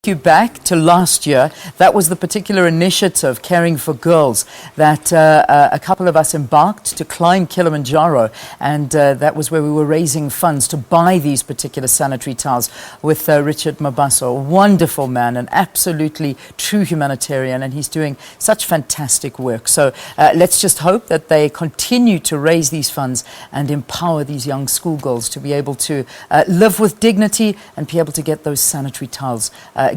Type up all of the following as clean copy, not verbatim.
You back to last year. That was the particular initiative, Caring for Girls, that a couple of us embarked to climb Kilimanjaro, and that was where we were raising funds to buy these particular sanitary towels with Richard Mabaso, a wonderful man, an absolutely true humanitarian, and he's doing such fantastic work. So let's just hope that they continue to raise these funds and empower these young schoolgirls to be able to live with dignity and be able to get those sanitary towels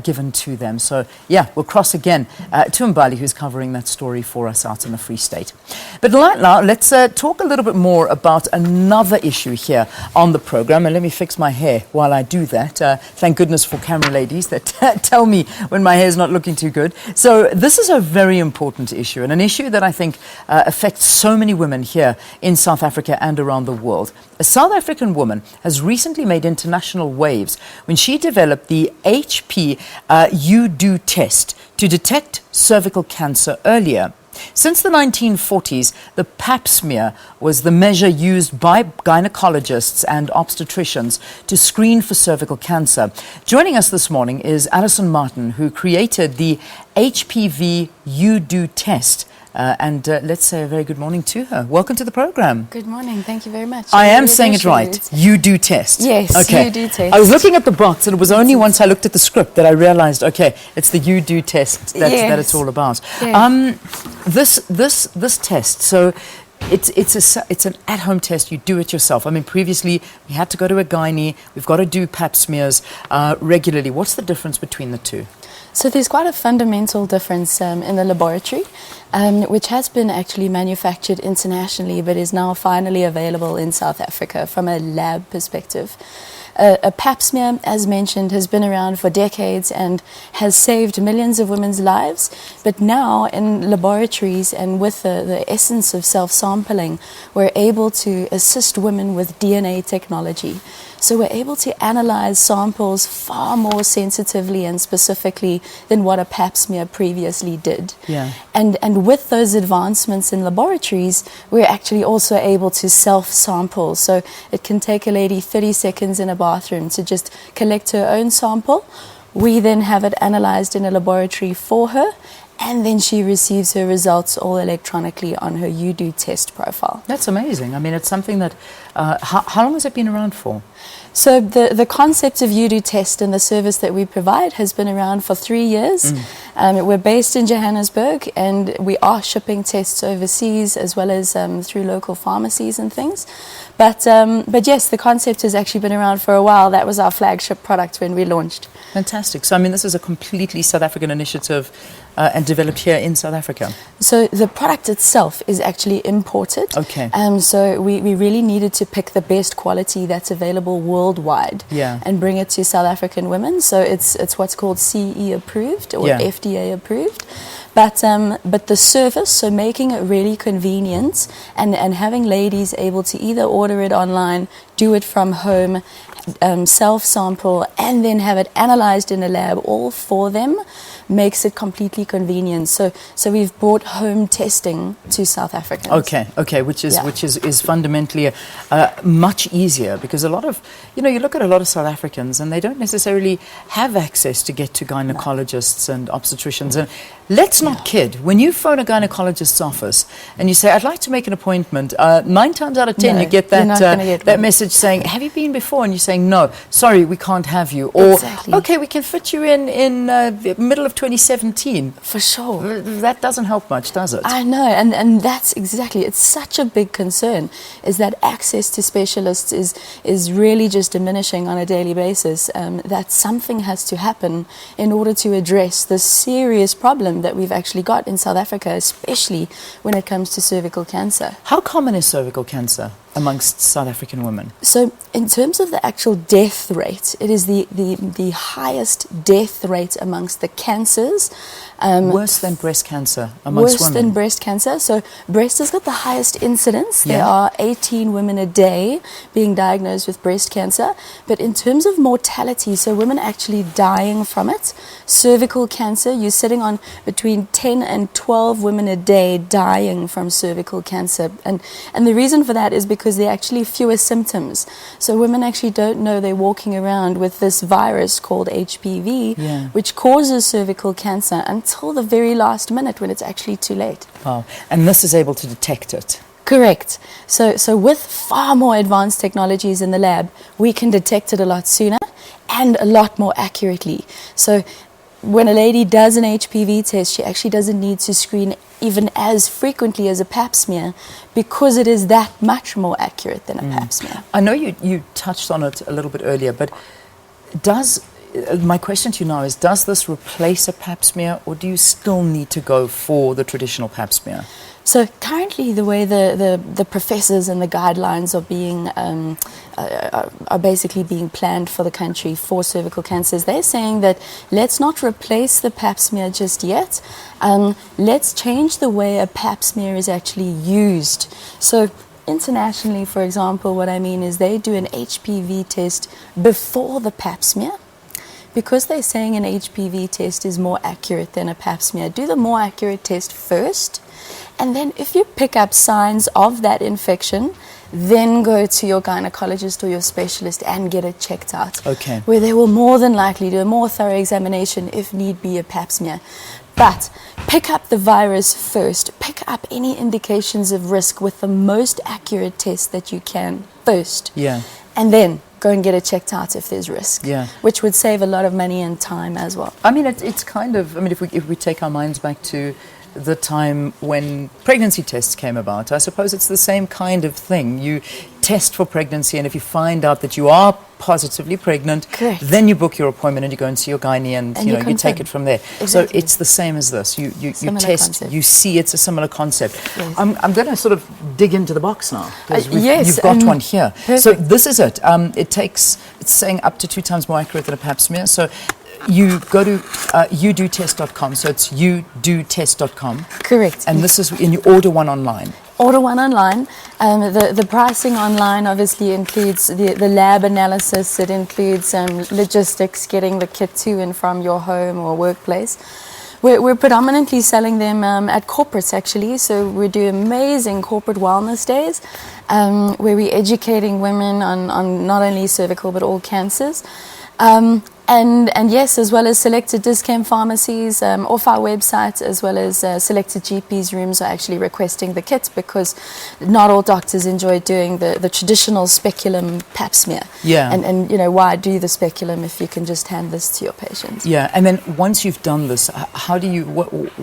given to them. So yeah, we'll cross again to Mbali, who's covering that story for us out in the Free State. But right now, let's talk a little bit more about another issue here on the program. And let me fix my hair while I do that. Thank goodness for camera ladies that tell me when my hair is not looking too good. So this is a very important issue, and an issue that I think affects so many women here in South Africa and around the world. A South African woman has recently made international waves when she developed the HP UDoTest to detect cervical cancer earlier. Since the 1940s, the pap smear was the measure used by gynecologists and obstetricians to screen for cervical cancer. Joining us this morning is Allison Martin, who created the HPV UDoTest. And let's say a very good morning to her. Welcome to the program. Good morning. Thank you very much. I am saying it right. UDoTest. Yes, okay. UDoTest. I was looking at the box, and it was only once I looked at the script that I realized, okay, it's the UDoTest that it's all about. Yes. This test, so it's an at-home test. You do it yourself. I mean, previously we had to go to a gynae. We've got to do pap smears regularly. What's the difference between the two? So there's quite a fundamental difference in the laboratory, which has been actually manufactured internationally, but is now finally available in South Africa from a lab perspective. A pap smear, as mentioned, has been around for decades and has saved millions of women's lives. But now in laboratories and with the essence of self-sampling, we're able to assist women with DNA technology. So we're able to analyze samples far more sensitively and specifically than what a pap smear previously did. Yeah. And with those advancements in laboratories, we're actually also able to self-sample. So it can take a lady 30 seconds in a bathroom to just collect her own sample. We then have it analyzed in a laboratory for her, and then she receives her results all electronically on her UDoTest profile. That's amazing. I mean, it's something that, how long has it been around for? So the concept of UDoTest and the service that we provide has been around for 3 years. We're based in Johannesburg, and we are shipping tests overseas as well as through local pharmacies and things. But yes, the concept has actually been around for a while. That was our flagship product when we launched. Fantastic. So, I mean, this is a completely South African initiative and developed here in South Africa. So the product itself is actually imported. Okay. So we really needed to pick the best quality that's available worldwide, and bring it to South African women. So it's what's called CE approved or FDA approved. But the service, so making it really convenient and having ladies able to either order it online, do it from home, self-sample, and then have it analyzed in a lab all for them, makes it completely convenient. So we've brought home testing to South Africans. Okay, which is fundamentally much easier, because a lot of, you look at a lot of South Africans and they don't necessarily have access to get to gynecologists and obstetricians. And let's not kid. When you phone a gynecologist's office and you say, I'd like to make an appointment, 9 times out of 10 you get that message saying, have you been before? And you're saying, no, sorry, we can't have you. Or, okay, we can fit you in the middle of 2017. For sure. That doesn't help much, does it? I know, and that's exactly, it's such a big concern, is that access to specialists is really just diminishing on a daily basis. That something has to happen in order to address this serious problem that we've actually got in South Africa, especially when it comes to cervical cancer. How common is cervical cancer amongst South African women? So in terms of the actual death rate, it is the highest death rate amongst the cancers. Worse than breast cancer amongst women? Worse than breast cancer. So breast has got the highest incidence. There are 18 women a day being diagnosed with breast cancer. But in terms of mortality, so women actually dying from it, cervical cancer, you're sitting on between 10 and 12 women a day dying from cervical cancer. And the reason for that is because because there are actually fewer symptoms. So women actually don't know they're walking around with this virus called HPV, which causes cervical cancer until the very last minute when it's actually too late. Wow. And this is able to detect it. Correct. So with far more advanced technologies in the lab, we can detect it a lot sooner and a lot more accurately. So when a lady does an HPV test, she actually doesn't need to screen even as frequently as a pap smear because it is that much more accurate than a pap smear. I know you touched on it a little bit earlier, but my question to you now is, does this replace a pap smear, or do you still need to go for the traditional pap smear? So currently, the way the professors and the guidelines are being are basically being planned for the country for cervical cancers, they're saying that let's not replace the pap smear just yet. Let's change the way a pap smear is actually used. So internationally, for example, what I mean is they do an HPV test before the pap smear. Because they're saying an HPV test is more accurate than a pap smear, do the more accurate test first. And then if you pick up signs of that infection, then go to your gynecologist or your specialist and get it checked out. Okay. Where they will more than likely do a more thorough examination, if need be, a pap smear. But pick up the virus first. Pick up any indications of risk with the most accurate test that you can first. Yeah. And then go and get it checked out if there's risk. Yeah. Which would save a lot of money and time as well. I mean, it's kind of, I mean, if we take our minds back to the time when pregnancy tests came about, I suppose it's the same kind of thing. You test for pregnancy, and if you find out that you are positively pregnant, correct, then you book your appointment and you go and see your gynae, and you know, you take it from there. Exactly. So it's the same as this. You test, concept. you see it's a similar concept. Yes. I'm going to sort of dig into the box now, because yes, you've got one here. Perfect. So this is it. It's saying up to 2 times more accurate than a pap smear. So you go to UDoTest.com, so it's UDoTest.com. Correct. And this is, and you order one online. Order one online. The pricing online obviously includes the lab analysis. It includes logistics, getting the kit to and from your home or workplace. We're predominantly selling them at corporates, actually. So we do amazing corporate wellness days where we're educating women on not only cervical but all cancers. And yes, as well as selected discount pharmacies off our website, as well as selected GPs' rooms are actually requesting the kit, because not all doctors enjoy doing the traditional speculum pap smear. Yeah. And you know, why do the speculum if you can just hand this to your patient? Yeah. And then once you've done this, how do you,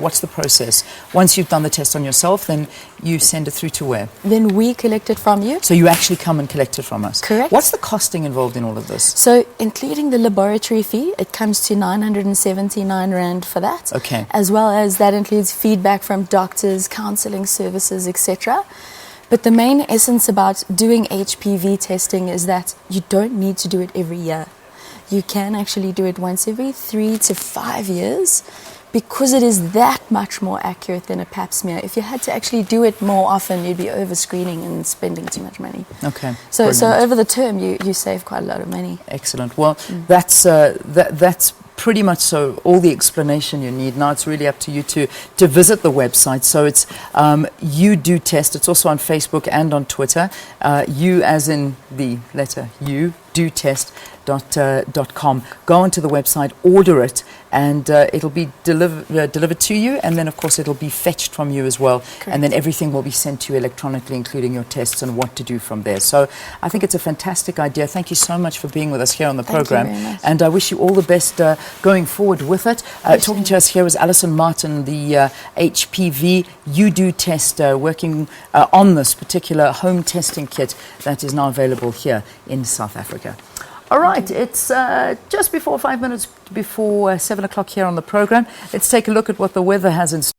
what's the process? Once you've done the test on yourself, then you send it through to where? Then we collect it from you. So you actually come and collect it from us? Correct. What's the costing involved in all of this? So including the laboratory fee, it comes to 979 Rand for that. Okay. As well as that includes feedback from doctors, counseling services, etc. But the main essence about doing HPV testing is that you don't need to do it every year. You can actually do it once every 3 to 5 years, because it is that much more accurate than a pap smear. If you had to actually do it more often, you'd be over-screening and spending too much money. Okay. So over the term, you save quite a lot of money. Excellent. Well, that's pretty much so all the explanation you need. Now it's really up to you to visit the website. So it's UDoTest. It's also on Facebook and on Twitter. U as in the letter U, UDoTest.com. Go onto the website, order it, and it'll be delivered to you, and then of course it'll be fetched from you as well. Correct. And then everything will be sent to you electronically, including your tests and what to do from there. So I think it's a fantastic idea. Thank you so much for being with us here on the program. Thank you very much. And I wish you all the best going forward with it. Talking to us here was Allison Martin, the HPV UDoTest, working on this particular home testing kit that is now available here in South Africa. All right, it's just before 5 minutes before 7 o'clock here on the program. Let's take a look at what the weather has in store.